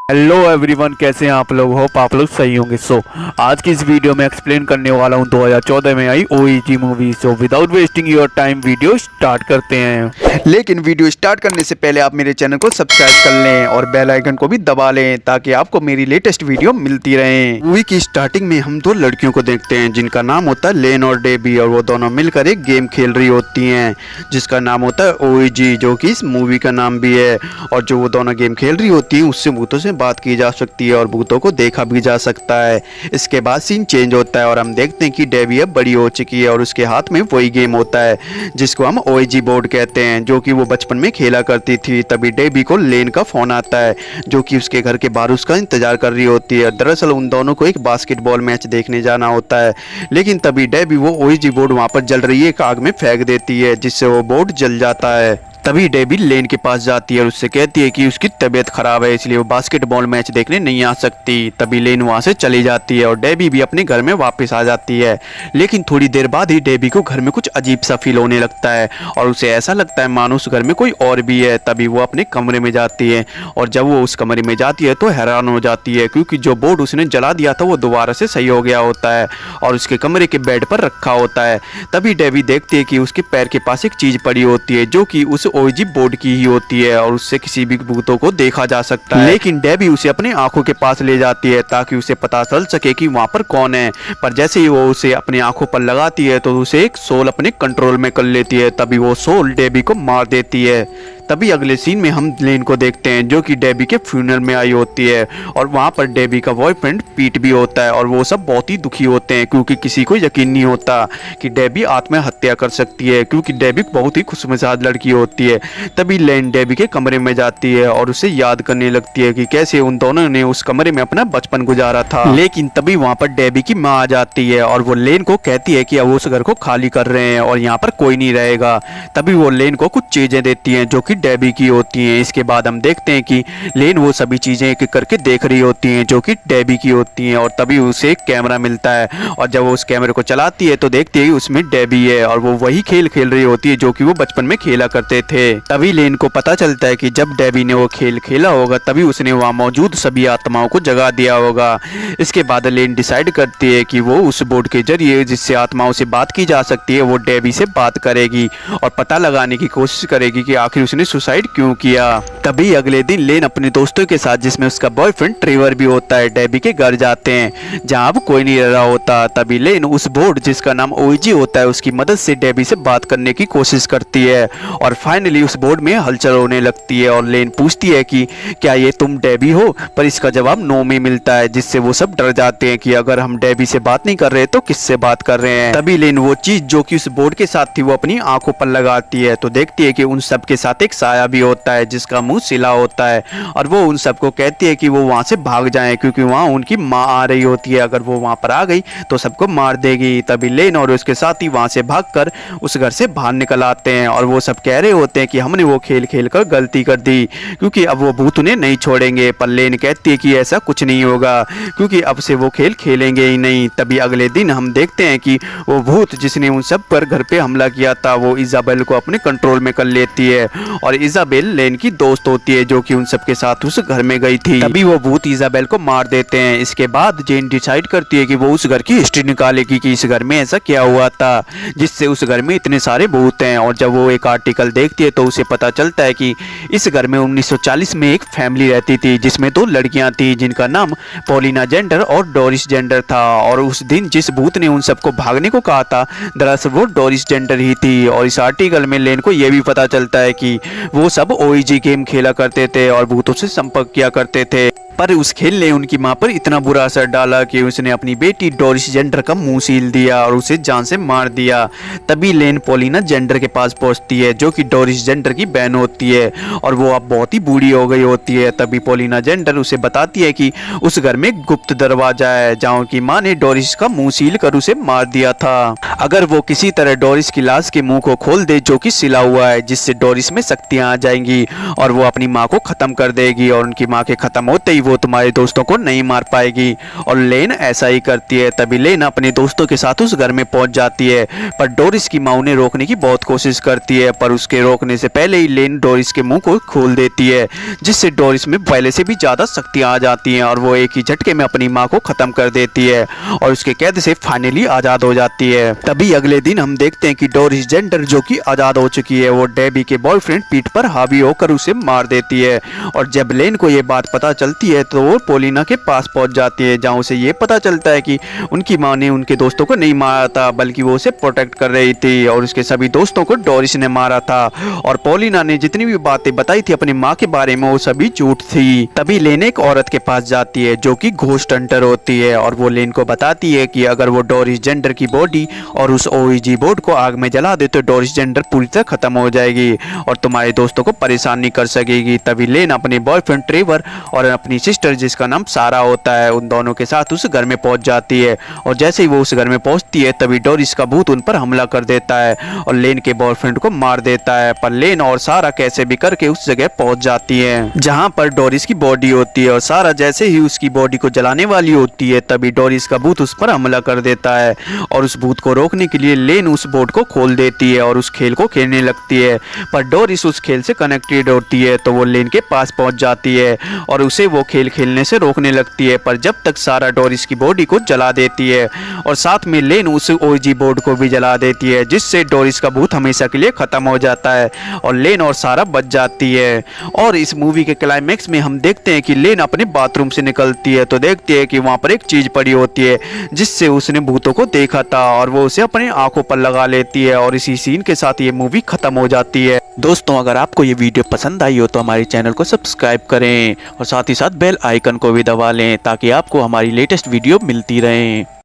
Hello everyone, कैसे हैं आप लोग। होप आप लोग सही होंगे। आज की इस वीडियो में एक्सप्लेन करने वाला हूं 2014 में आई ओईजी movie. Without wasting your time video start करते हैं। लेकिन वीडियो स्टार्ट करने से पहले आप मेरे चैनल को सब्सक्राइब कर लें और बेल आइकन को भी दबा लें ताकि आपको मेरी लेटेस्ट वीडियो मिलती रहे। मूवी की स्टार्टिंग में हम दो लड़कियों को देखते हैं जिनका नाम होता है लेन और डेबी, और वो दोनों मिलकर एक गेम खेल रही होती हैं जिसका नाम होता है ओईजी, जो कि इस मूवी का नाम भी है। और जो वो दोनों गेम खेल रही होती हैं उससे भूतों से बात की जा सकती है और भूतों को देखा भी जा सकता है। इसके बाद सीन चेंज होता है और हम देखते हैं कि डेबी अब बड़ी हो चुकी है और उसके हाथ में वही गेम होता है जिसको हम ओईजी बोर्ड कहते हैं, जो कि वो बचपन में खेला करती थी। तभी डेबी को लेन का फोन आता है जो कि उसके घर के बाहर उसका इंतजार कर रही होती है। दरअसल उन दोनों को एक बास्केटबॉल मैच देखने जाना होता है, लेकिन तभी डेबी वो ओईजी बोर्ड वहां पर जल रही है एक आग में फेंक देती है जिससे वो बोर्ड जल जाता है। तभी डेबी लेन के पास जाती है और उससे कहती है कि उसकी तबीयत खराब है इसलिए वो बास्केटबॉल मैच देखने नहीं आ सकती। तभी लेन वहां से चली जाती है और डेबी भी अपने घर में वापस आ जाती है। लेकिन थोड़ी देर बाद ही डेबी को घर में कुछ अजीब सा फील होने लगता है और उसे ऐसा लगता है मानो उस घर में कोई और भी है। तभी वो अपने कमरे में जाती है और जब वो उस कमरे में जाती है तो हैरान हो जाती है क्योंकि जो बोर्ड उसने जला दिया था वो दोबारा से सही हो गया होता है और उसके कमरे के बेड पर रखा होता है। तभी डेबी देखती है कि उसके पैर के पास एक चीज पड़ी होती है जो कि उस ओईजी बोर्ड की ही होती है और उससे किसी भी भूतों को देखा जा सकता है। लेकिन डेबी उसे अपनी आंखों के पास ले जाती है ताकि उसे पता चल सके कि वहां पर कौन है। पर जैसे ही वो उसे अपनी आंखों पर लगाती है तो उसे एक सोल अपने कंट्रोल में कर लेती है। तभी वो सोल डेबी को मार देती है। तभी अगले सीन में हम लेन को देखते हैं जो कि डेबी के फ्यूनरल में आई होती है और वहाँ पर डेबी का बॉयफ्रेंड पीट भी होता है और वो सब बहुत ही दुखी होते हैं क्योंकि किसी को यकीन नहीं होता कि डेबी आत्महत्या कर सकती है क्योंकि डेबी बहुत ही खुशमिजाज लड़की होती है। तभी लेन डेबी के कमरे में जाती है और उसे याद करने लगती है कि कैसे उन दोनों ने उस कमरे में अपना बचपन गुजारा था। लेकिन तभी वहाँ पर डेबी की माँ आ जाती है और वो लेन को कहती है कि अब उस घर को खाली कर रहे हैं और यहाँ पर कोई नहीं रहेगा। तभी वो लेन को कुछ चीजें देती हैं जो कि डेबी की होती हैं। इसके बाद हम देखते हैं कि लेन वो सभी चीजें एक एक करके देख रही होती हैं जो कि डेबी की होती हैं और तभी उसे एक कैमरा मिलता है और जब वो उस कैमरे को चलाती है तो देखती है कि उसमें डेबी है और वो वही खेल खेल रही होती है जो कि वो बचपन में खेला करते थे। तभी लेन को पता चलता है कि जब डेबी ने वो खेल खेला होगा तभी उसने वहाँ मौजूद सभी आत्माओं को जगा दिया होगा। इसके बाद लेन डिसाइड करती है कि वो उस बोर्ड के जरिए जिससे आत्माओं से बात की जा सकती है वो डेबी से बात करेगी और पता लगाने की कोशिश करेगी कि आखिर उसने सुसाइड क्यों किया। तभी अगले दिन लेन अपने दोस्तों के साथ जिसमें उसका बॉयफ्रेंड ट्रेवर भी होता है डेबी के घर जाते हैं जहां अब कोई नहीं रह रहा होता। तभी लेन उस बोर्ड जिसका नाम ओईजी होता है उसकी मदद से डेबी से बात करने की कोशिश करती है और फाइनली उस बोर्ड में हलचल होने लगती है और लेन पूछती है कि क्या ये तुम डेबी हो, पर इसका जवाब नो में मिलता है जिससे वो सब डर जाते हैं कि अगर हम डेबी से बात नहीं कर रहे तो किससे बात कर रहे हैं। तभी लेन वो चीज जो कि उस बोर्ड के साथ थी वो अपनी आंखों पर लगाती है तो देखती है कि उन सब के साथ एक साया भी होता है जिसका मुंह सिला होता है और वो उन सबको कहती है कि वो वहां से भाग जाएं क्योंकि वहां उनकी माँ आ रही होती है। अगर वो वहां पर आ गई तो सबको मार देगी। तभी लेन और उसके साथी वहां से भागकर उस घर से बाहर निकल आते हैं और वो सब कह रहे होते हैं कि हमने वो खेल खेल कर गलती कर दी क्योंकि अब वो भूत उन्हें नहीं छोड़ेंगे। पर लेन कहती है कि ऐसा कुछ नहीं होगा क्योंकि अब से वो खेल खेलेंगे ही नहीं। तभी अगले दिन हम देखते हैं कि वो भूत जिसने उन सब पर घर पे हमला किया था वो इजाबेल को अपने कंट्रोल में कर लेती है और इजाबेल लेन की दोस्त होती है जो कि उन सब के साथ उस घर में गई थी। तभी वो भूत इजाबेल को मार देते हैं। इसके बाद जेन डिसाइड करती है कि वो उस घर की हिस्ट्री निकालेगी कि इस घर में ऐसा क्या हुआ था जिससे उस घर में इतने सारे भूत हैं। और जब वो एक आर्टिकल देखती है तो उसे पता चलता है कि इस घर में 1940 में एक फैमिली रहती थी जिसमें दो लड़कियां थी जिनका नाम पॉलिना जेंडर और डोरिस जेंडर था। और उस दिन जिस भूत ने उन सबको भागने को कहा था दरअसल वो डोरिस जेंडर ही थी। और इस आर्टिकल में लेन को यह भी पता चलता है कि वो सब ओईजी गेम खेला करते थे और भूतों से संपर्क किया करते थे, पर उस खेल ने उनकी मां पर इतना बुरा असर डाला कि उसने अपनी बेटी डोरिस जेंडर का मुंह सील दिया और उसे जान से मार दिया। तभी लेन पॉलिना जेंडर के पास पहुंचती है जो कि डोरिस जेंडर की बहन होती है और वो अब बहुत ही बूढ़ी हो गई होती है। तभी पॉलिना जेंडर उसे बताती है कि उस घर में गुप्त दरवाजा है जहाँ की माँ ने डोरिस का मुंह सील कर उसे मार दिया था। अगर वो किसी तरह डोरिस की लाश के मुंह को खोल दे जो कि सिला हुआ है जिससे डोरिस में शक्तियां आ जाएंगी और वो अपनी माँ को खत्म कर देगी और उनकी माँ के खत्म होते ही वो तुम्हारे दोस्तों को नहीं मार पाएगी। और लेन ऐसा ही करती है। तभी लेन अपने दोस्तों के साथ उस घर में पहुंच जाती है पर डोरिस की माँ उन्हें रोकने की बहुत कोशिश करती है पर उसके रोकने से पहले ही लेन डोरिस के मुंह को खोल देती है, जिससे डोरिस में पहले से भी ज्यादा शक्तियां आ जाती हैं और वो एक ही झटके में अपनी माँ को खत्म कर देती है और उसके कैद से फाइनली आजाद हो जाती है। तभी अगले दिन हम देखते हैं कि डोरिस जेंडर जो कि आजाद हो चुकी है, वो डेबी के बॉयफ्रेंड पीट पर हावी होकर उसे मार देती है। और जब लेन को ये बात पता चलती है तो वो पॉलिना के पास पहुंच जाती है, जहां उसे ये पता चलता है कि उनकी माँ ने उनके दोस्तों को नहीं मारा था, बल्कि वो उसे प्रोटेक्ट कर रही थी और उसके सभी दोस्तों को डोरिस ने मारा था। और पॉलिना ने जितनी भी बातें बताई थी अपनी माँ के बारे में वो सभी झूठ थी। तभी लेन एक औरत के पास जाती है जो कि घोस्ट हंटर होती है और वो लेन को बताती है कि अगर वो डोरिस जेंडर की बॉडी और उस ओईजी बोर्ड को आग में जला दे तो डोरिस जेंडर पूरी तरह खत्म हो जाएगी और तुम्हारे दोस्तों को परेशान नहीं कर सकेगी। तभी लेन अपने बॉयफ्रेंड ट्रेवर और अपनी सिस्टर जिसका नाम सारा होता है उन दोनों के साथ उस घर में पहुंच जाती है। और जैसे ही वो उस घर में पहुंचती है तभी डोरिस का भूत उन पर हमला कर देता है और लेन के बॉयफ्रेंड को मार देता है। पर लेन और सारा कैसे भी करके उस जगह पहुंच जाती है जहां पर डोरिस की बॉडी होती है और सारा जैसे ही उसकी बॉडी को जलाने वाली होती है तभी डोरिस का भूत उस पर हमला कर देता है और उस भूत को रोकने के लिए लेन उस बोर्ड को खोल देती है और उस खेल को खेलने लगती है। पर डोरिस उस खेल से कनेक्टेड होती है तो वो लेन के पास पहुंच जाती है और उसे वो खेल खेलने से रोकने लगती है। पर जब तक सारा डोरिस की बॉडी को जला देती है और साथ में लेन उस ओईजी बोर्ड को भी जला देती है, जिससे डोरिस का भूत हमेशा के लिए खत्म हो जाता है और लेन और सारा बच जाती है। और इस मूवी के क्लाइमैक्स में हम देखते हैं कि लेन अपने बाथरूम से निकलती है तो देखती है कि वहां पर एक चीज पड़ी होती है जिससे उसने भूतों को देखा था और वो उसे अपनी आंखों पर लगा लेती है और इसी सीन के साथ ये मूवी खत्म हो जाती है। दोस्तों अगर आपको ये वीडियो पसंद आई हो तो हमारे चैनल को सब्सक्राइब करें और साथ ही साथ बेल आइकन को भी दबा लें ताकि आपको हमारी लेटेस्ट वीडियो मिलती रहे।